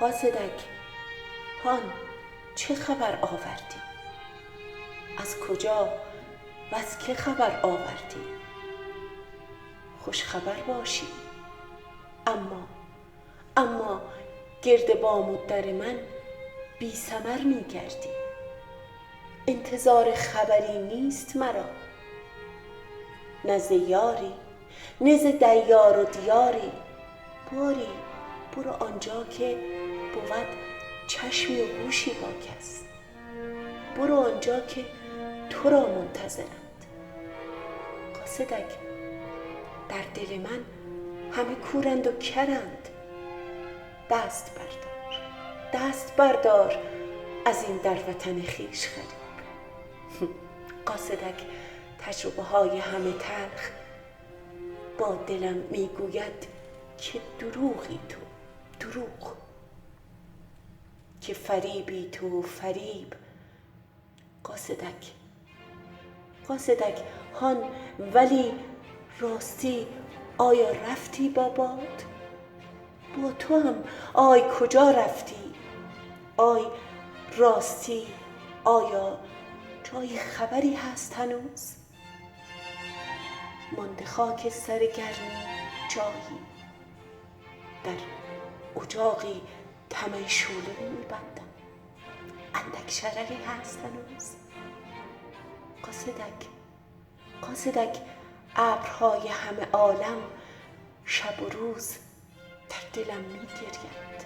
قاصدک، هان چه خبر آوردی؟ از کجا و از که خبر آوردی؟ خوش خبر باشی، اما گرد بام و در من بی ثمر می گردی. انتظار خبری نیست مرا، نه ز یاری نه ز دیار و دیاری. باری برو آنجا که بود چشمی و گوشی با کس. برو آنجا که تو را منتظرند. قاصدک، در دل من همه کورند و کرند. دست بردار از این در وطن خویش غریب. قاصدک، تجربه های همه تلخ با دلم میگوید که دروغی تو، دروغ، که فریبی تو، فریب. قاصدک، هان ولی راستی آیا رفتی با باد؟ با تو هم آی کجا رفتی؟ آی راستی آیا جای خبری هست هنوز؟ مانده خاک سر گرمی جایی، در اجاقی طمع شعله می‌بندم. اندک شرری هست هنوز؟ قاصدک، ابرهای همه عالم شب و روز در دلم می‌گریند.